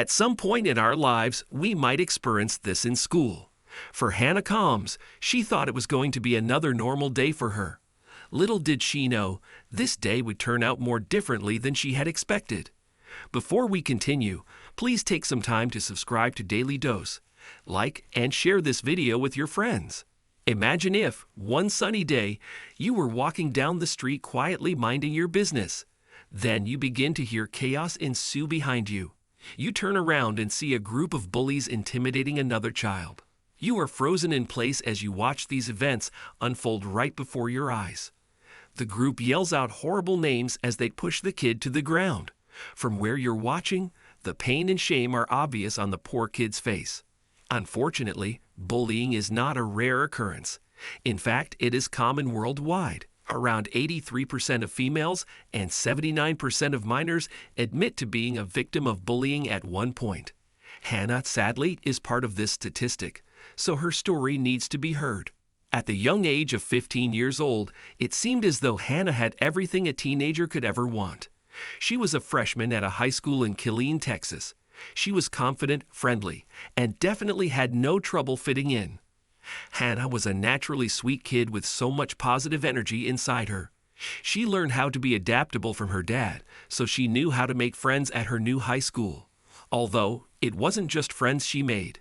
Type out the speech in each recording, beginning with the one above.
At some point in our lives, we might experience this in school. For Hannah Combs, she thought it was going to be another normal day for her. Little did she know, this day would turn out more differently than she had expected. Before we continue, please take some time to subscribe to Dailydose, like and share this video with your friends. Imagine if, one sunny day, you were walking down the street quietly minding your business. Then you begin to hear chaos ensue behind you. You turn around and see a group of bullies intimidating another child. You are frozen in place as you watch these events unfold right before your eyes. The group yells out horrible names as they push the kid to the ground. From where you're watching, the pain and shame are obvious on the poor kid's face. Unfortunately, bullying is not a rare occurrence. In fact, it is common worldwide. Around 83% of females and 79% of minors admit to being a victim of bullying at one point. Hannah, sadly, is part of this statistic, so her story needs to be heard. At the young age of 15 years old, it seemed as though Hannah had everything a teenager could ever want. She was a freshman at a high school in Killeen, Texas. She was confident, friendly, and definitely had no trouble fitting in. Hannah was a naturally sweet kid with so much positive energy inside her. She learned how to be adaptable from her dad, so she knew how to make friends at her new high school. Although, it wasn't just friends she made.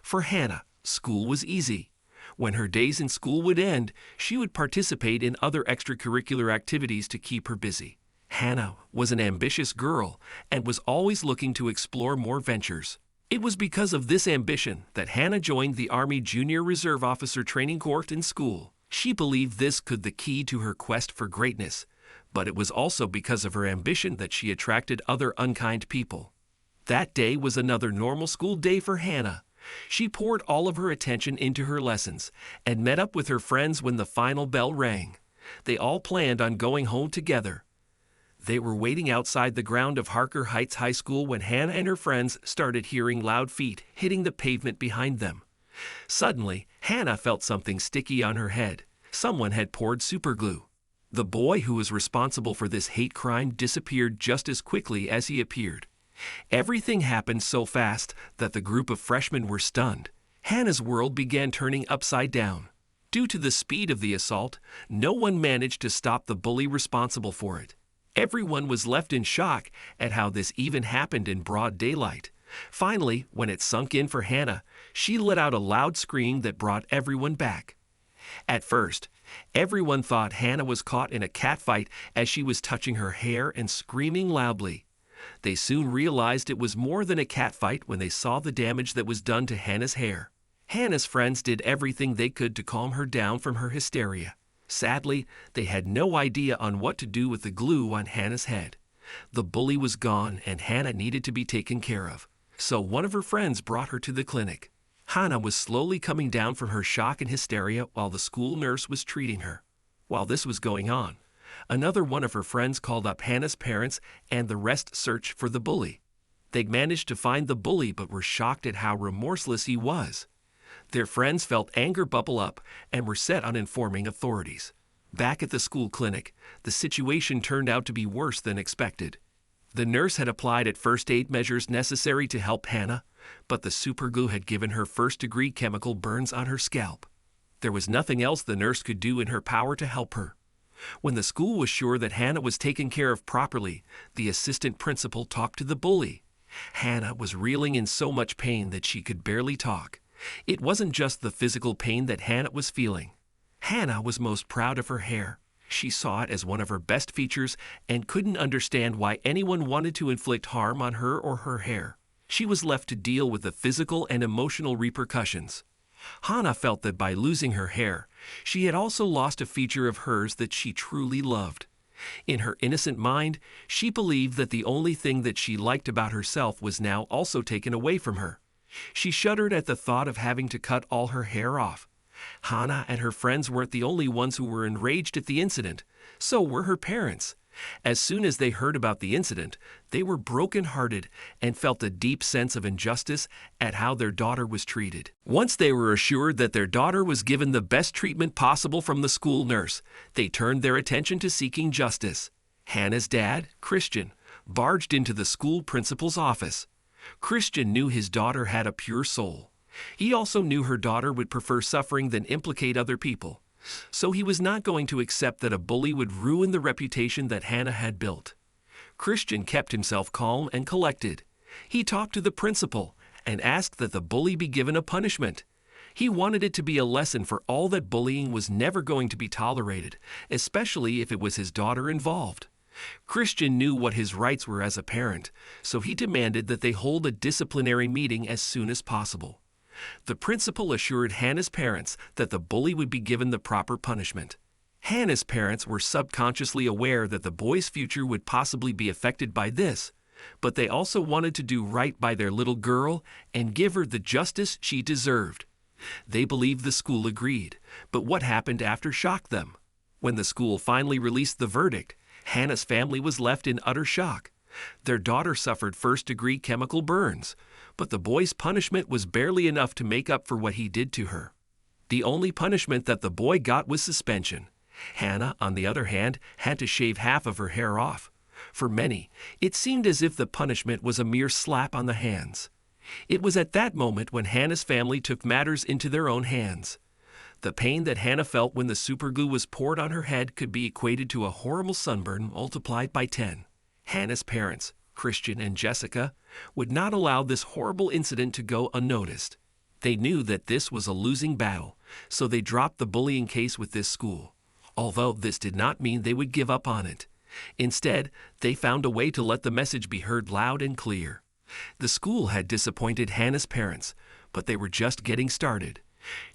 For Hannah, school was easy. When her days in school would end, she would participate in other extracurricular activities to keep her busy. Hannah was an ambitious girl and was always looking to explore more ventures. It was because of this ambition that Hannah joined the Army Junior Reserve Officer Training Corps in school. She believed this could be the key to her quest for greatness, but it was also because of her ambition that she attracted other unkind people. That day was another normal school day for Hannah. She poured all of her attention into her lessons and met up with her friends when the final bell rang. They all planned on going home together. They were waiting outside the ground of Harker Heights High School when Hannah and her friends started hearing loud feet hitting the pavement behind them. Suddenly, Hannah felt something sticky on her head. Someone had poured superglue. The boy who was responsible for this hate crime disappeared just as quickly as he appeared. Everything happened so fast that the group of freshmen were stunned. Hannah's world began turning upside down. Due to the speed of the assault, no one managed to stop the bully responsible for it. Everyone was left in shock at how this even happened in broad daylight. Finally, when it sunk in for Hannah, she let out a loud scream that brought everyone back. At first, everyone thought Hannah was caught in a catfight as she was touching her hair and screaming loudly. They soon realized it was more than a catfight when they saw the damage that was done to Hannah's hair. Hannah's friends did everything they could to calm her down from her hysteria. Sadly, they had no idea on what to do with the glue on Hannah's head. The bully was gone and Hannah needed to be taken care of, so one of her friends brought her to the clinic. Hannah was slowly coming down from her shock and hysteria while the school nurse was treating her. While this was going on, another one of her friends called up Hannah's parents and the rest searched for the bully. They managed to find the bully but were shocked at how remorseless he was. Their friends felt anger bubble up and were set on informing authorities. Back at the school clinic, the situation turned out to be worse than expected. The nurse had applied first aid measures necessary to help Hannah, but the superglue had given her first-degree chemical burns on her scalp. There was nothing else the nurse could do in her power to help her. When the school was sure that Hannah was taken care of properly, the assistant principal talked to the bully. Hannah was reeling in so much pain that she could barely talk. It wasn't just the physical pain that Hannah was feeling. Hannah was most proud of her hair. She saw it as one of her best features and couldn't understand why anyone wanted to inflict harm on her or her hair. She was left to deal with the physical and emotional repercussions. Hannah felt that by losing her hair, she had also lost a feature of hers that she truly loved. In her innocent mind, she believed that the only thing that she liked about herself was now also taken away from her. She shuddered at the thought of having to cut all her hair off. Hannah and her friends weren't the only ones who were enraged at the incident. So were her parents. As soon as they heard about the incident, they were broken-hearted and felt a deep sense of injustice at how their daughter was treated. Once they were assured that their daughter was given the best treatment possible from the school nurse, they turned their attention to seeking justice. Hannah's dad, Christian, barged into the school principal's office. Christian knew his daughter had a pure soul. He also knew her daughter would prefer suffering than implicate other people. So he was not going to accept that a bully would ruin the reputation that Hannah had built. Christian kept himself calm and collected. He talked to the principal and asked that the bully be given a punishment. He wanted it to be a lesson for all that bullying was never going to be tolerated, especially if it was his daughter involved. Christian knew what his rights were as a parent, so he demanded that they hold a disciplinary meeting as soon as possible. The principal assured Hannah's parents that the bully would be given the proper punishment. Hannah's parents were subconsciously aware that the boy's future would possibly be affected by this, but they also wanted to do right by their little girl and give her the justice she deserved. They believed the school agreed, but what happened after shocked them. When the school finally released the verdict, Hannah's family was left in utter shock. Their daughter suffered first-degree chemical burns, but the boy's punishment was barely enough to make up for what he did to her. The only punishment that the boy got was suspension. Hannah, on the other hand, had to shave half of her hair off. For many, it seemed as if the punishment was a mere slap on the hands. It was at that moment when Hannah's family took matters into their own hands. The pain that Hannah felt when the superglue was poured on her head could be equated to a horrible sunburn multiplied by 10. Hannah's parents, Christian and Jessica, would not allow this horrible incident to go unnoticed. They knew that this was a losing battle, so they dropped the bullying case with this school. Although this did not mean they would give up on it. Instead, they found a way to let the message be heard loud and clear. The school had disappointed Hannah's parents, but they were just getting started.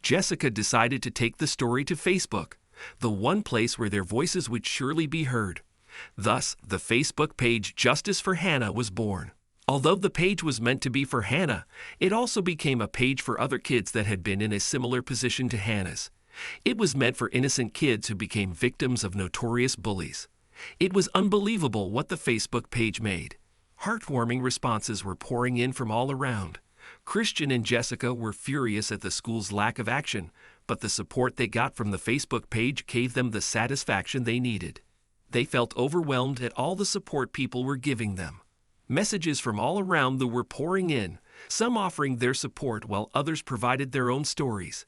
Jessica decided to take the story to Facebook, the one place where their voices would surely be heard. Thus, the Facebook page Justice for Hannah was born. Although the page was meant to be for Hannah, it also became a page for other kids that had been in a similar position to Hannah's. It was meant for innocent kids who became victims of notorious bullies. It was unbelievable what the Facebook page made. Heartwarming responses were pouring in from all around. Christian and Jessica were furious at the school's lack of action, but the support they got from the Facebook page gave them the satisfaction they needed. They felt overwhelmed at all the support people were giving them. Messages from all around were pouring in, some offering their support while others provided their own stories.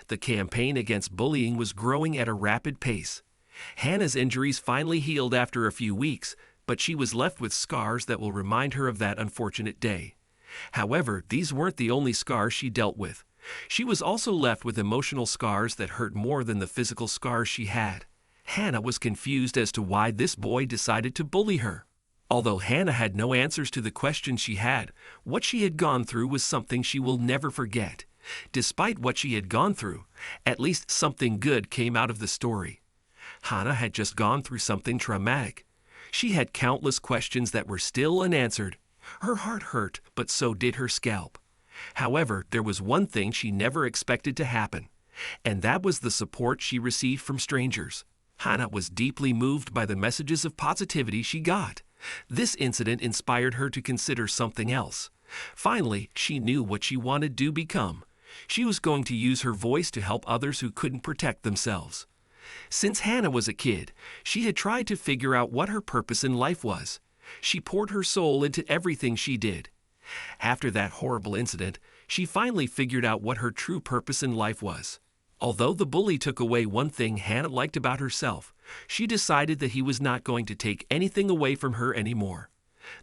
The campaign against bullying was growing at a rapid pace. Hannah's injuries finally healed after a few weeks, but she was left with scars that will remind her of that unfortunate day. However, these weren't the only scars she dealt with. She was also left with emotional scars that hurt more than the physical scars she had. Hannah was confused as to why this boy decided to bully her. Although Hannah had no answers to the questions she had, what she had gone through was something she will never forget. Despite what she had gone through, at least something good came out of the story. Hannah had just gone through something traumatic. She had countless questions that were still unanswered. Her heart hurt, but so did her scalp. However, there was one thing she never expected to happen, and that was the support she received from strangers. Hannah was deeply moved by the messages of positivity she got. This incident inspired her to consider something else. Finally, she knew what she wanted to become. She was going to use her voice to help others who couldn't protect themselves. Since Hannah was a kid, she had tried to figure out what her purpose in life was. She poured her soul into everything she did. After that horrible incident, she finally figured out what her true purpose in life was. Although the bully took away one thing Hannah liked about herself, she decided that he was not going to take anything away from her anymore.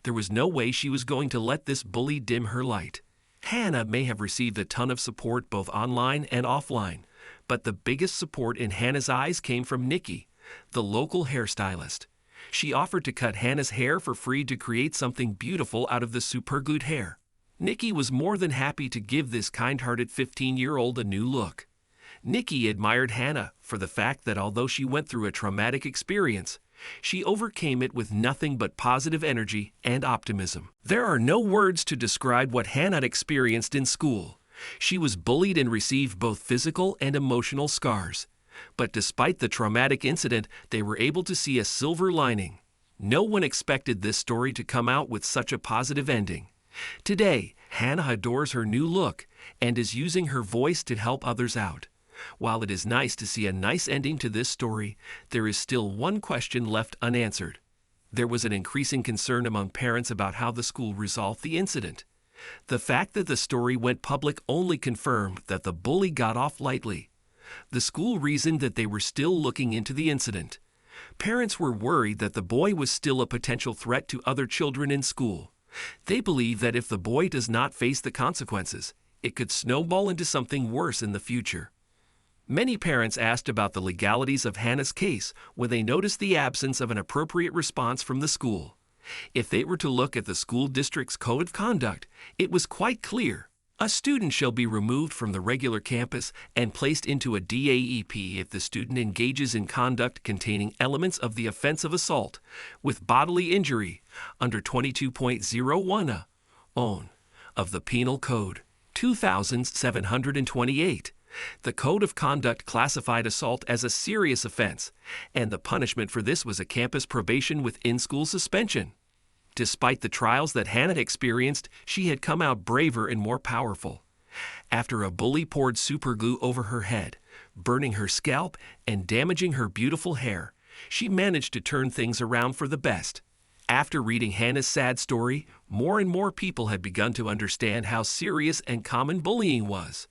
There was no way she was going to let this bully dim her light. Hannah may have received a ton of support both online and offline, but the biggest support in Hannah's eyes came from Nikki, the local hairstylist. She offered to cut Hannah's hair for free to create something beautiful out of the superglued hair. Nikki was more than happy to give this kind-hearted 15-year-old a new look. Nikki admired Hannah for the fact that although she went through a traumatic experience, she overcame it with nothing but positive energy and optimism. There are no words to describe what Hannah experienced in school. She was bullied and received both physical and emotional scars. But despite the traumatic incident, they were able to see a silver lining. No one expected this story to come out with such a positive ending. Today, Hannah adores her new look and is using her voice to help others out. While it is nice to see a nice ending to this story, there is still one question left unanswered. There was an increasing concern among parents about how the school resolved the incident. The fact that the story went public only confirmed that the bully got off lightly. The school reasoned that they were still looking into the incident. Parents were worried that the boy was still a potential threat to other children in school. They believe that if the boy does not face the consequences, it could snowball into something worse in the future. Many parents asked about the legalities of Hannah's case when they noticed the absence of an appropriate response from the school. If they were to look at the school district's code of conduct, it was quite clear. A student shall be removed from the regular campus and placed into a DAEP if the student engages in conduct containing elements of the offense of assault with bodily injury under 22.01 ON of the Penal Code, 2728. The Code of Conduct classified assault as a serious offense, and the punishment for this was a campus probation with in-school suspension. Despite the trials that Hannah experienced, she had come out braver and more powerful. After a bully poured superglue over her head, burning her scalp and damaging her beautiful hair, she managed to turn things around for the best. After reading Hannah's sad story, more and more people had begun to understand how serious and common bullying was.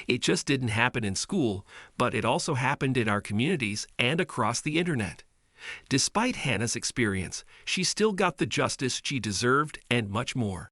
It just didn't happen in school, but it also happened in our communities and across the internet. Despite Hannah's experience, she still got the justice she deserved and much more.